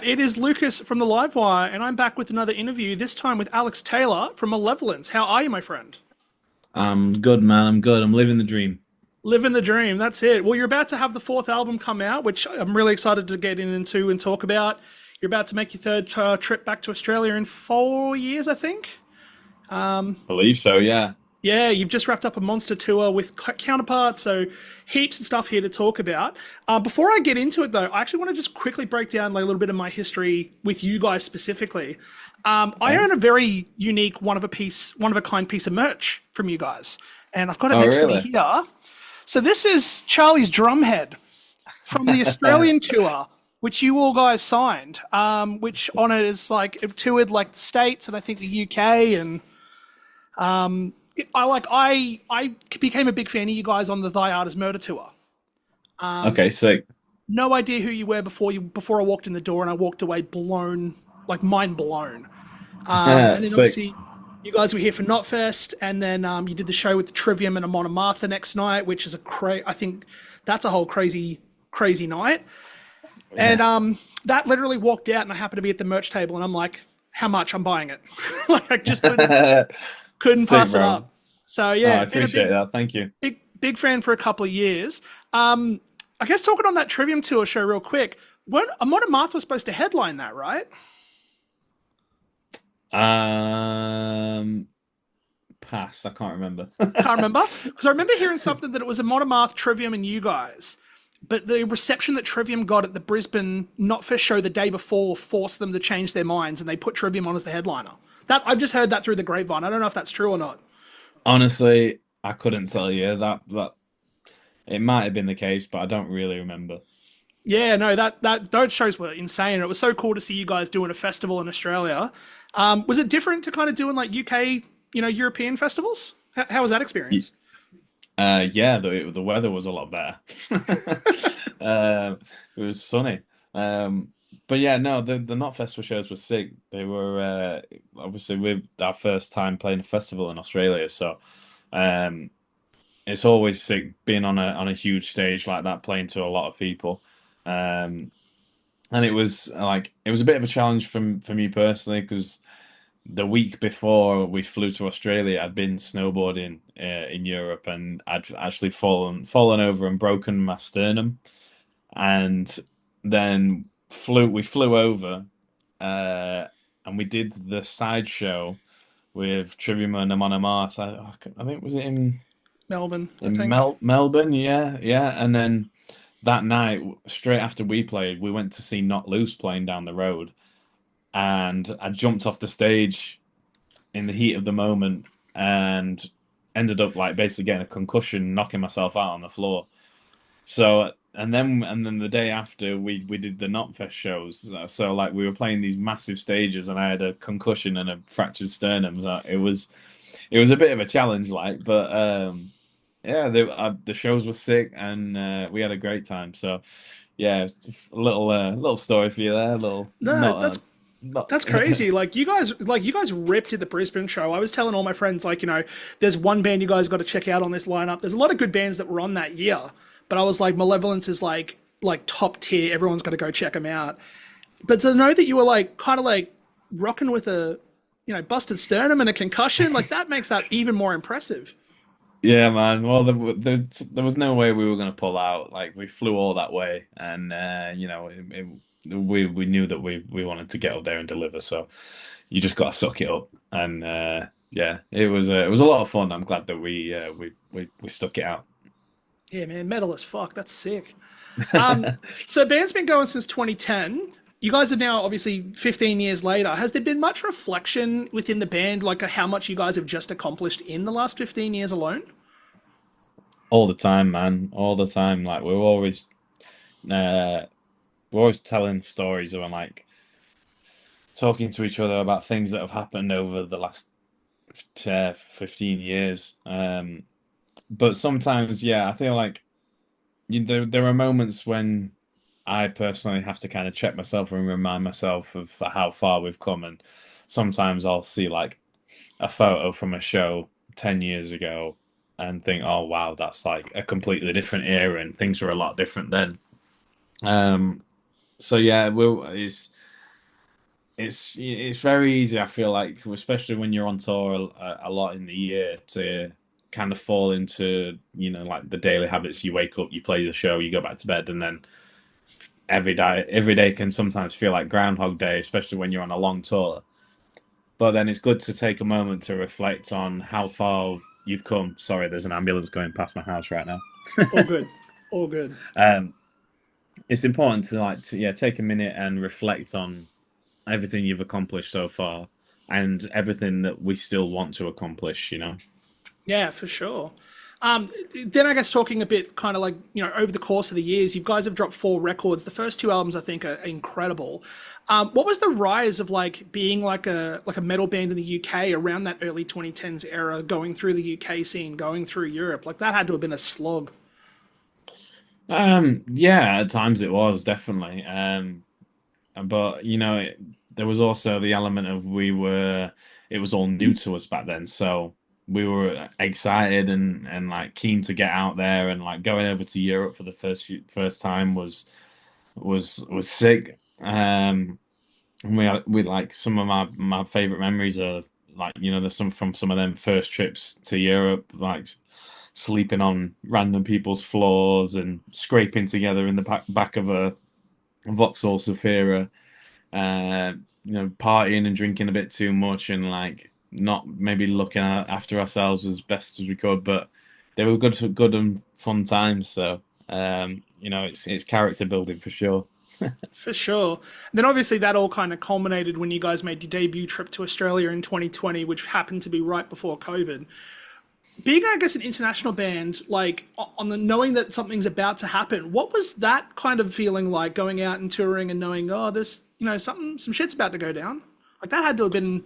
It is Lucas from the Livewire, and I'm back with another interview, this time with Alex Taylor from Malevolence. How are you, my friend? I'm good, man. I'm good. I'm living the dream. Living the dream, that's it. Well, you're about to have the fourth album come out, which I'm really excited to get into and talk about. You're about to make your third trip back to Australia in 4 years, I think. Believe so, yeah. Yeah, you've just wrapped up a monster tour with counterparts, so heaps of stuff here to talk about. Before I get into it, though, I actually want to just quickly break down like a little bit of my history with you guys specifically. I Okay. own a very unique, one of a kind piece of merch from you guys, and I've got it Oh, next to me really? here. So this is Charlie's Drumhead from the Australian tour, which you all guys signed, which on it is like it toured like the States and I think the UK and I became a big fan of you guys on the Thy Art Is Murder tour. Okay, sick. No idea who you were before I walked in the door, and I walked away blown, like mind blown. And then Sick. obviously you guys were here for Knotfest, and then you did the show with the Trivium and Amon Amarth next night, which is I think that's a whole crazy night. And Yeah. that literally walked out, and I happened to be at the merch table, and I'm like, how much? I'm buying it. Like I just couldn't Sick, pass it bro. up. So Oh, yeah, I been a appreciate that. Thank you. big fan for a couple of years. I guess talking on that Trivium Tour show real quick, when Amon Amarth was supposed to headline that, right? Um, Pass. I can't remember. Can't remember because I remember hearing something that it was Amon Amarth, Trivium, and you guys. But the reception that Trivium got at the Brisbane Knotfest show the day before forced them to change their minds, and they put Trivium on as the headliner. That I've just heard that through the grapevine. I don't know if that's true or not. Honestly, I couldn't tell you that it might have been the case, but I don't really remember. Yeah, no, that those shows were insane. It was so cool to see you guys doing a festival in Australia. Was it different to kind of doing like UK, European festivals? How was that experience? Yeah, the weather was a lot better. It was sunny. But yeah, no, the Not Festival shows were sick. They were obviously with our first time playing a festival in Australia, so um, it's always sick being on a huge stage like that, playing to a lot of people. Um, and it was a bit of a challenge for me personally because the week before we flew to Australia, I'd been snowboarding in Europe and I'd actually fallen over and broken my sternum, and then we flew over uh, and we did the sideshow with Trivium and Amon Amarth. I think was it Melbourne, I in think. Melbourne, yeah, yeah, and then that night, straight after we played, we went to see Not Loose playing down the road, and I jumped off the stage in the heat of the moment and ended up like basically getting a concussion, knocking myself out on the floor. So and then the day after we did the Knotfest shows. So like we were playing these massive stages and I had a concussion and a fractured sternum. So it was a bit of a challenge, like, but yeah, the shows were sick and we had a great time. So yeah, it's a little story for you there. A little No, not that's crazy. Like you guys ripped at the Brisbane show. I was telling all my friends, like, there's one band you guys got to check out on this lineup. There's a lot of good bands that were on that year, but I was like, Malevolence is like top tier. Everyone's got to go check them out. But to know that you were like kind of like rocking with a busted sternum and a concussion, like that makes that even more impressive. Yeah, man. Well, there was no way we were going to pull out. Like we flew all that way, and we knew that we wanted to get up there and deliver. So you just got to suck it up. And yeah, it was a lot of fun. I'm glad that we stuck it out. Yeah, man, metal as fuck. That's sick. So band's been going since 2010. You guys are now obviously 15 years later. Has there been much reflection within the band, like how much you guys have just accomplished in the last 15 years alone? All the time, man. All the time. Like uh, we're always telling stories and like talking to each other about things that have happened over the last 15 years. But sometimes, yeah, I feel like there are moments when I personally have to kind of check myself and remind myself of how far we've come. And sometimes I'll see like a photo from a show 10 years ago and think, oh, wow, that's like a completely different era and things were a lot different then. Um, so yeah, it's very easy. I feel like, especially when you're on tour a lot in the year, to kind of fall into, like the daily habits. You wake up, you play the show, you go back to bed, and then every day can sometimes feel like Groundhog Day, especially when you're on a long tour. But then it's good to take a moment to reflect on how far you've come. Sorry, there's an ambulance going past my house right now. All good, all good. Um, it's important to yeah, take a minute and reflect on everything you've accomplished so far and everything that we still want to accomplish. Yeah, for sure. Then I guess talking a bit kind of like, over the course of the years, you guys have dropped 4 records. The first 2 albums I think are incredible. What was the rise of like being like a metal band in the UK around that early 2010s era, going through the UK scene, going through Europe? Like that had to have been a slog. Yeah, at times it was definitely. But there was also the element of it was all new to us back then, so we were excited and like keen to get out there, and like going over to Europe for the first time was sick. And we like some of my favorite memories are like there's some of them first trips to Europe, like sleeping on random people's floors and scraping together in the back of a Vauxhall Zafira, uh, partying and drinking a bit too much and like not maybe looking after ourselves as best as we could, but they were good and fun times. So it's character building for sure. For sure. Then obviously that all kind of culminated when you guys made your debut trip to Australia in 2020, which happened to be right before COVID. Being, I guess, an international band, like on the knowing that something's about to happen, what was that kind of feeling like going out and touring and knowing, oh, this, some shit's about to go down? Like that had to have been,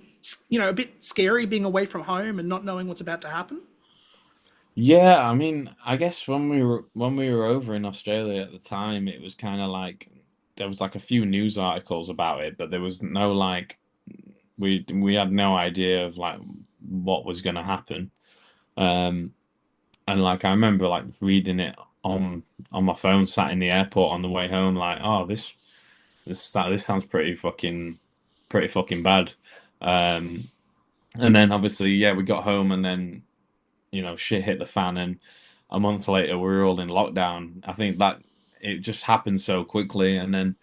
a bit scary being away from home and not knowing what's about to happen. Yeah, I mean, I guess when we were over in Australia at the time, it was kind of like there was like a few news articles about it, but there was no like we had no idea of like what was going to happen. Um, and like I remember like reading it on my phone, sat in the airport on the way home, like, oh, this sounds pretty fucking bad. Um, and then obviously, yeah, we got home, and then shit hit the fan, and a month later we were all in lockdown. I think that it just happened so quickly, and then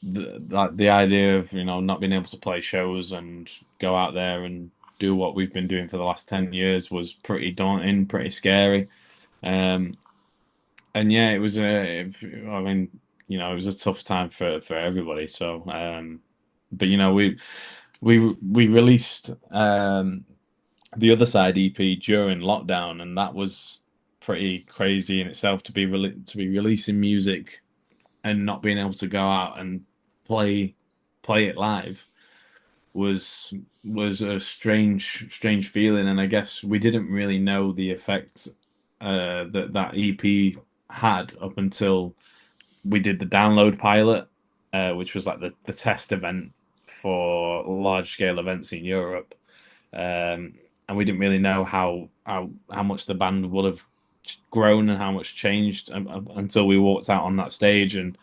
the idea of not being able to play shows and go out there and do what we've been doing for the last 10 years was pretty daunting, pretty scary. Um, and yeah, I mean, it was a tough time for everybody. So, but we released the Other Side EP during lockdown, and that was pretty crazy in itself to be releasing music and not being able to go out and play play it live was a strange feeling, and I guess we didn't really know the effect that EP had up until we did the download pilot, which was like the test event for large scale events in Europe. Um, and we didn't really know how much the band would have grown and how much changed until we walked out on that stage, and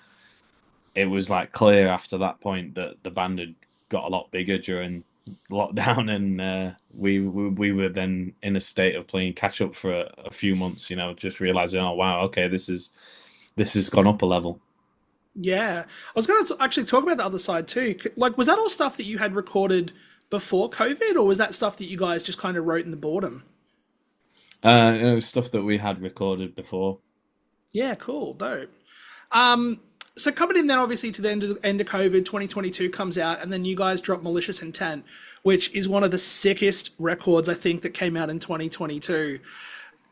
it was like clear after that point that the band had got a lot bigger during lockdown, and we were then in a state of playing catch up for a few months. Just realizing, oh wow, okay, this has gone up a level. Yeah. I was going to actually talk about the other side too. Like, was that all stuff that you had recorded before COVID, or was that stuff that you guys just kind of wrote in the boredom? It was stuff that we had recorded before. Yeah, cool, dope. So coming in then obviously to the end of COVID, 2022 comes out, and then you guys drop Malicious Intent, which is one of the sickest records I think that came out in 2022.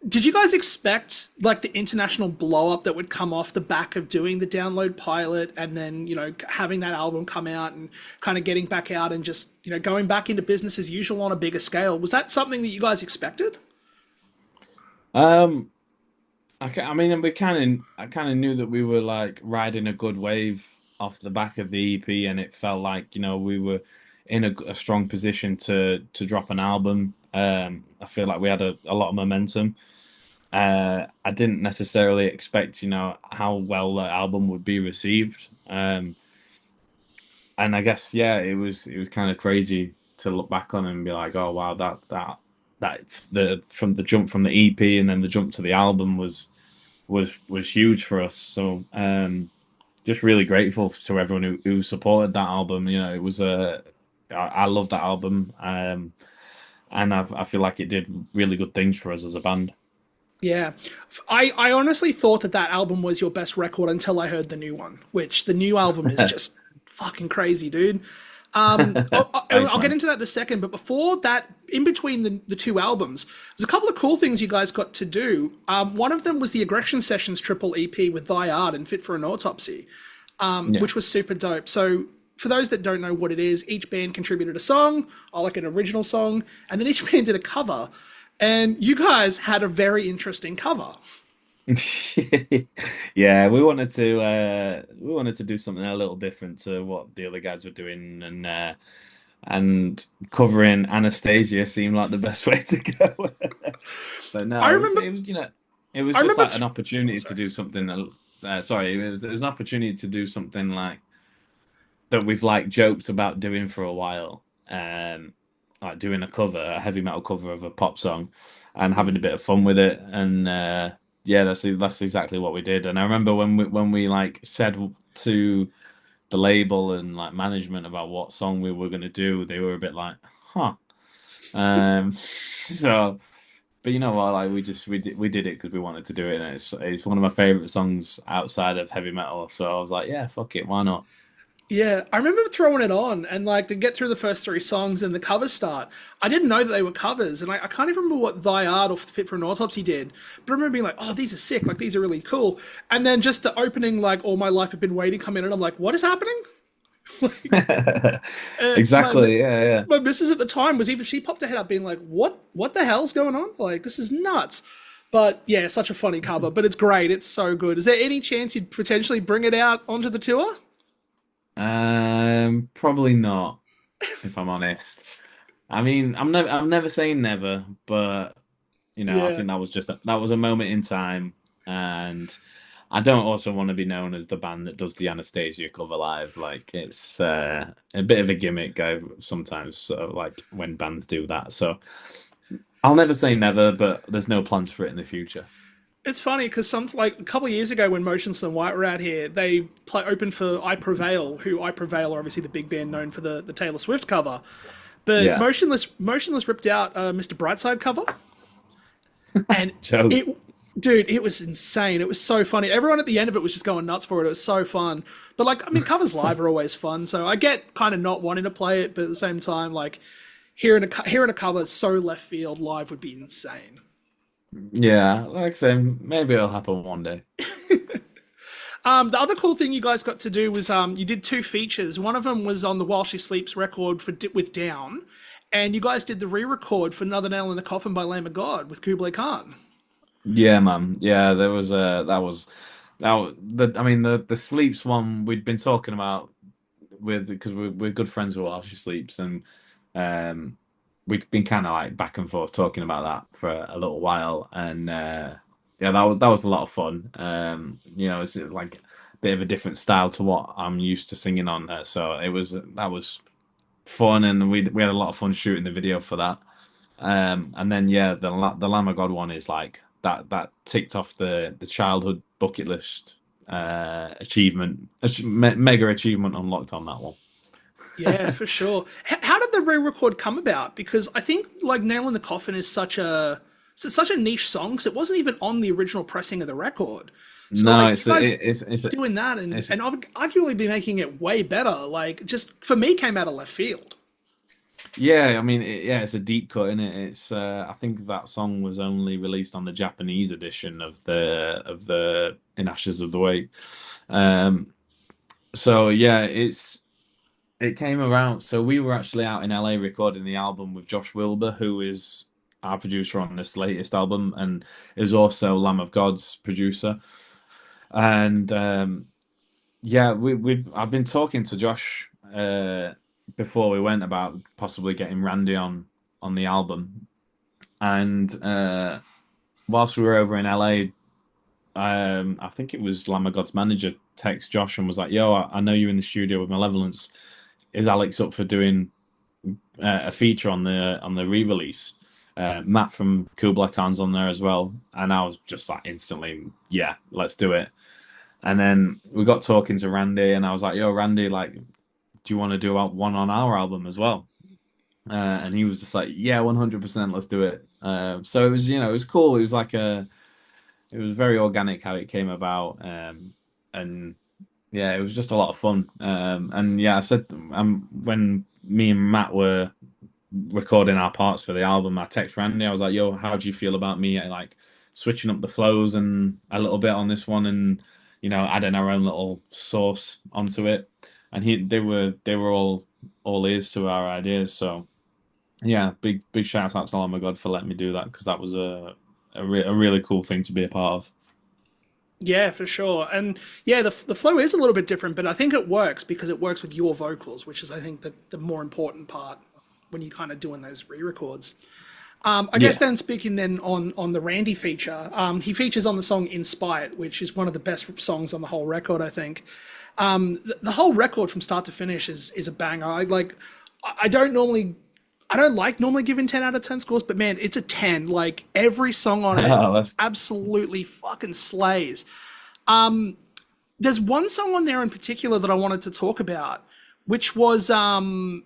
Did you guys expect like the international blow up that would come off the back of doing the download pilot and then, having that album come out and kind of getting back out and just, going back into business as usual on a bigger scale? Was that something that you guys expected? Um, I mean, I kind of knew that we were like riding a good wave off the back of the EP, and it felt like we were in a strong position to drop an album. I feel like we had a lot of momentum. I didn't necessarily expect how well the album would be received. and I guess yeah, it was kind of crazy to look back on and be like, oh wow, that the from the jump from the EP and then the jump to the album was huge for us. So just really grateful to everyone who supported that album. You know, it was I love that album, and I feel like it did really good things for us as a band. Yeah. I honestly thought that that album was your best record until I heard the new one, which the new album is just fucking crazy, dude. Thanks, I'll get man. into that in a second, but before that, in between the two albums, there's a couple of cool things you guys got to do. One of them was the Aggression Sessions triple EP with Thy Art and Fit for an Autopsy, Yeah. which was super dope. So, for those that don't know what it is, each band contributed a song, or like an original song, and then each band did a cover. And you guys had a very interesting cover. Yeah, we wanted to do something a little different to what the other guys were doing, and covering Anastasia seemed like the best way to go. But no, I remember, it was it was I just remember, like an oh, opportunity to sorry. do something. Sorry, it was an opportunity to do something like that we've like joked about doing for a while. Like doing a cover, a heavy metal cover of a pop song, and having a bit of fun with it. And yeah, that's exactly what we did. And I remember when we like said to the label and like management about what song we were gonna do, they were a bit like, huh. So, but you know what? Like we did it because we wanted to do it, and it's one of my favorite songs outside of heavy metal. So I was like, yeah, fuck it, why not? Yeah, I remember throwing it on and like to get through the first three songs and the covers start. I didn't know that they were covers, and I can't even remember what Thy Art or Fit for an Autopsy did. But I remember being like, "Oh, these are sick! Like these are really cool." And then just the opening, like "All My Life I've Been Waiting," come in, and I'm like, "What is happening?" Like, uh, my Exactly. Yeah, yeah. my missus at the time was even she popped her head up, being like, What the hell's going on? Like this is nuts." But yeah, such a funny cover, but it's great. It's so good. Is there any chance you'd potentially bring it out onto the tour? Probably not, if I'm honest. I mean, I'm never saying never, but I Yeah. think that was a moment in time, and I don't also want to be known as the band that does the Anastasia cover live. Like it's a bit of a gimmick, sometimes. So like when bands do that, so I'll never say never, but there's no plans for it in the future. It's funny because some like a couple of years ago when Motionless and White were out here, they opened for I Prevail, who I Prevail are obviously the big band known for the Taylor Swift cover. But Yeah, Motionless ripped out Mr. Brightside cover, and Joe's. it, dude, it was insane. It was so funny. Everyone at the end of it was just going nuts for it. It was so fun. But like, I mean, covers live are always fun. So I get kind of not wanting to play it, but at the same time, like hearing a cover so left field live would be insane. Yeah, like I say, maybe it'll happen one day. The other cool thing you guys got to do was you did two features. One of them was on the While She Sleeps record for with Down, and you guys did the re-record for Another Nail in the Coffin by Lamb of God with Kublai Khan. Yeah, man. Yeah, there was I mean the sleeps one we'd been talking about with because we're good friends with while she sleeps, and um we'd been kind of like back and forth talking about that for a little while, and yeah, that was a lot of fun. It's like a bit of a different style to what I'm used to singing on her, so that was fun, and we had a lot of fun shooting the video for that. And then yeah, the Lamb of God one is like that ticked off the childhood bucket list achievement, mega achievement unlocked on that one. Yeah, for sure. How did the re-record come about? Because I think like Nail in the Coffin is such a niche song because it wasn't even on the original pressing of the record. So No, like you guys doing that it's and arguably be making it way better. Like just for me came out of left field. yeah, I mean yeah, it's a deep cut in it. It's I think that song was only released on the Japanese edition of the In Ashes of the Weight. Um, so yeah, it came around. So we were actually out in LA recording the album with Josh Wilbur, who is our producer on this latest album and is also Lamb of God's producer. And yeah, we I've been talking to Josh before we went about possibly getting Randy on the album. And whilst we were over in LA, I think it was Lamb of God's manager text Josh and was like, "Yo, I know you're in the studio with Malevolence. is Alex up for doing a feature on the re-release? Matt from Kublai Khan's on there as well, and I was just like instantly, yeah, let's do it. And then we got talking to Randy, and I was like, "Yo, Randy, like, do you want to do one on our album as well?" And he was just like, "Yeah, 100%, let's do it." So it was, it was cool. It was like it was very organic how it came about, and yeah, it was just a lot of fun. And yeah, I said when me and Matt were recording our parts for the album, I text Randy. I was like, "Yo, how do you feel about me like switching up the flows and a little bit on this one, and adding our own little sauce onto it?" And they were all ears to our ideas. So yeah, big shout out to Oh My God for letting me do that, because that was a really cool thing to be a part of. Yeah, for sure. And yeah, the flow is a little bit different, but I think it works because it works with your vocals, which is I think the more important part when you kind of doing those re-records. I guess Yeah. then speaking then on the Randy feature, he features on the song "Inspired," which is one of the best songs on the whole record. I think the whole record from start to finish is a banger. I don't normally I don't like normally giving 10 out of 10 scores, but man, it's a 10. Like every song on it That's absolutely fucking slays. There's one song on there in particular that I wanted to talk about, which was I've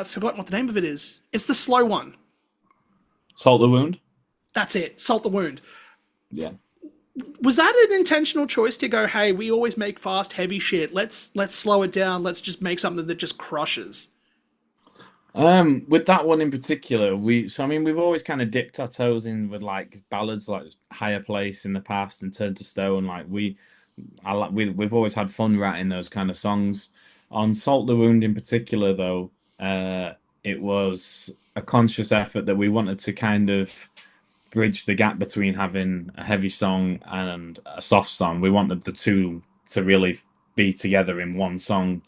forgotten what the name of it is. It's the slow one. Salt the Wound. That's it. Salt the Wound. Yeah. Was that an intentional choice to go, hey, we always make fast, heavy shit. Let's slow it down. Let's just make something that just crushes. With that one in particular, I mean, we've always kind of dipped our toes in with like ballads like Higher Place in the past and Turn to Stone. Like we've always had fun writing those kind of songs. On Salt the Wound in particular, though, it was a conscious effort that we wanted to kind of bridge the gap between having a heavy song and a soft song. We wanted the two to really be together in one song.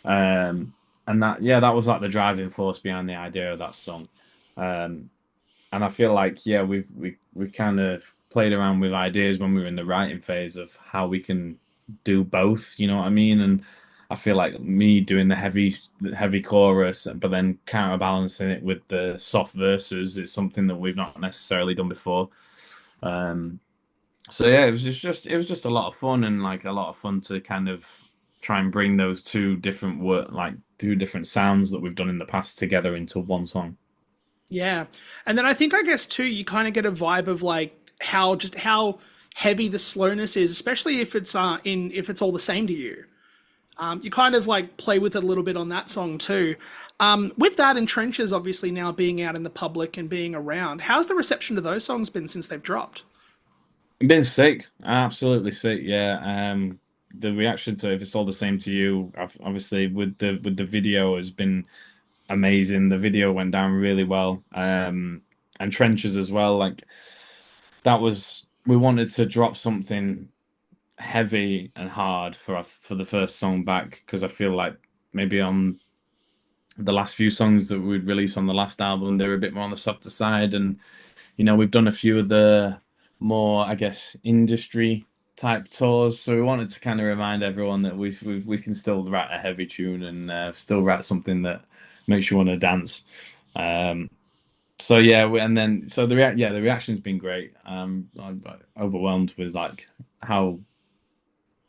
Um, and that was like the driving force behind the idea of that song. Um, and I feel like, yeah, we kind of played around with ideas when we were in the writing phase of how we can do both, you know what I mean? And I feel like me doing the heavy chorus, but then counterbalancing it with the soft verses is something that we've not necessarily done before. Um, so yeah, it was just a lot of fun, and like a lot of fun to kind of try and bring those two different sounds that we've done in the past together into one song. Yeah. And then I think, I guess, too, you kind of get a vibe of like how heavy the slowness is, especially if it's all the same to you. You kind of like play with it a little bit on that song too. With that and Trenches obviously now being out in the public and being around, how's the reception to those songs been since they've dropped? Been sick, absolutely sick. Yeah. The reaction to If It's All the Same to You, obviously with the video has been amazing. The video went down really well. And Trenches as well. Like we wanted to drop something heavy and hard for the first song back, because I feel like maybe on the last few songs that we'd released on the last album, they were a bit more on the softer side, and we've done a few of the more, I guess, industry type tours, so we wanted to kind of remind everyone that we can still write a heavy tune and still write something that makes you want to dance. Um, so yeah, and then so the reaction's been great. I'm overwhelmed with like how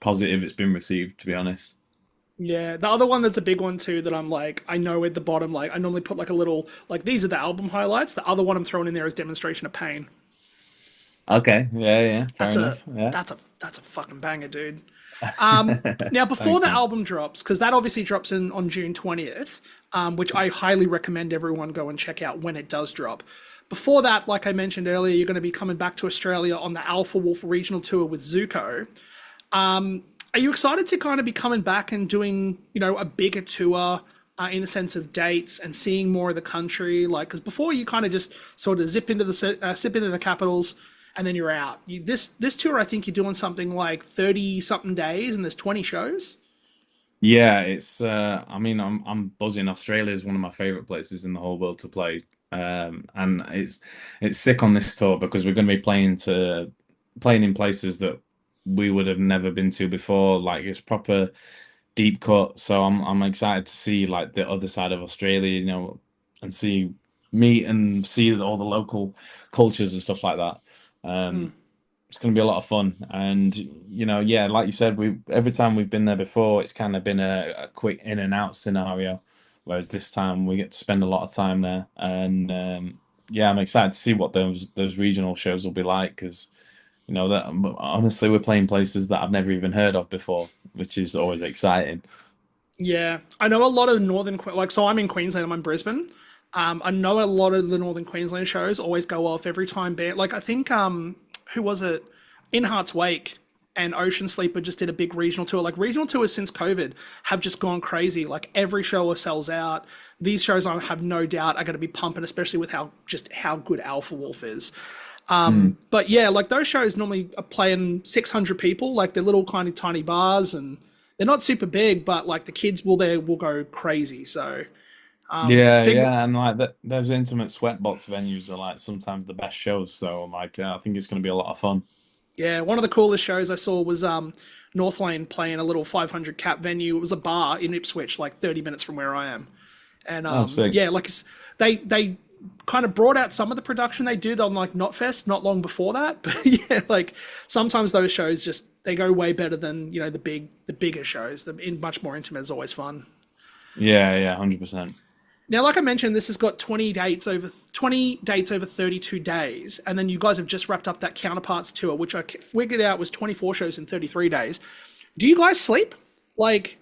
positive it's been received, to be honest. Yeah, the other one that's a big one too that I'm like, I know at the bottom, like I normally put like a little, like these are the album highlights. The other one I'm throwing in there is Demonstration of Pain. Okay, yeah, yeah, fair That's a enough. Yeah. that's a fucking banger, dude. Now before Thanks, the man. album drops, because that obviously drops in on June 20th, which I highly recommend everyone go and check out when it does drop. Before that, like I mentioned earlier, you're going to be coming back to Australia on the Alpha Wolf regional tour with Zuko. Are you excited to kind of be coming back and doing, a bigger tour in the sense of dates and seeing more of the country? Like, because before you kind of just sort of zip into the capitals and then you're out. This tour, I think you're doing something like 30 something days and there's 20 shows. Yeah, it's I mean, I'm buzzing. Australia is one of my favorite places in the whole world to play. And it's sick on this tour because we're going to be playing in places that we would have never been to before. Like it's proper. deep cut. So I'm excited to see like the other side of Australia, and meet and see all the local cultures and stuff like that. Mm. It's going to be a lot of fun. And, yeah, like you said, we every time we've been there before, it's kind of been a quick in and out scenario. Whereas this time we get to spend a lot of time there. And yeah, I'm excited to see what those regional shows will be like because, that honestly, we're playing places that I've never even heard of before, which is always exciting. Yeah, I know a lot of like, so I'm in Queensland, I'm in Brisbane. I know a lot of the Northern Queensland shows always go off every time like I think, who was it? In Heart's Wake and Ocean Sleeper just did a big regional tour. Like regional tours since COVID have just gone crazy. Like every show sells out. These shows I have no doubt are going to be pumping, especially with how good Alpha Wolf is. Mm. But yeah, like those shows normally are playing 600 people. Like they're little kind of tiny bars and they're not super big, but like the kids will go crazy. So Yeah, figure yeah, and like those intimate sweatbox venues are like sometimes the best shows. So like, I think it's going to be a lot of fun. Yeah, one of the coolest shows I saw was North Lane playing a little 500 cap venue. It was a bar in Ipswich, like 30 minutes from where I am. And Oh, sick. yeah, like they kind of brought out some of the production they did on like Knotfest not long before that. But yeah, like sometimes those shows just they go way better than the bigger shows. Much more intimate is always fun. Yeah, yeah, 100%. Now, like I mentioned, this has got 20 dates over 32 days, and then you guys have just wrapped up that Counterparts tour, which I figured out was 24 shows in 33 days. Do you guys sleep? Like,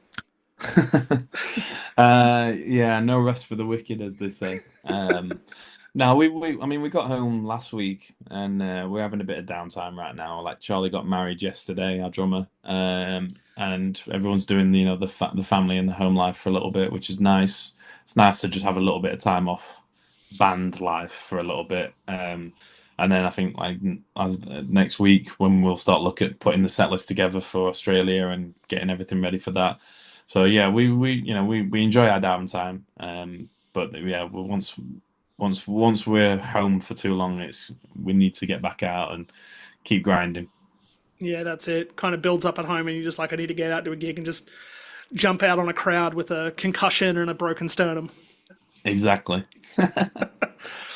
Yeah, no rest for the wicked, as they say. No, I mean, we got home last week, and we're having a bit of downtime right now. Like Charlie got married yesterday, our drummer, and everyone's doing, the family and the home life for a little bit, which is nice. It's nice to just have a little bit of time off band life for a little bit. And then I think like as next week when we'll start look at putting the set list together for Australia and getting everything ready for that. So yeah, we enjoy our downtime. But yeah, once we're home for too long, we need to get back out and keep grinding. yeah, that's it. Kind of builds up at home, and you're just like, I need to get out to a gig and just jump out on a crowd with a concussion and a broken sternum. Exactly.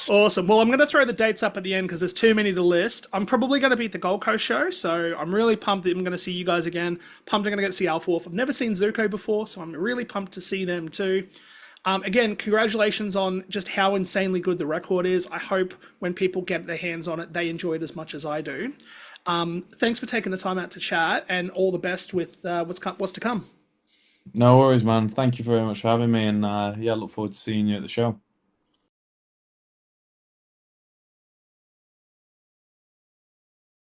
Awesome. Well, I'm going to throw the dates up at the end because there's too many to list. I'm probably going to be at the Gold Coast show, so I'm really pumped that I'm going to see you guys again. Pumped I'm going to get to see Alpha Wolf. I've never seen Zuko before, so I'm really pumped to see them too. Again, congratulations on just how insanely good the record is. I hope when people get their hands on it, they enjoy it as much as I do. Thanks for taking the time out to chat, and all the best with what's to come. No worries, man. Thank you very much for having me, and yeah, look forward to seeing you at the show.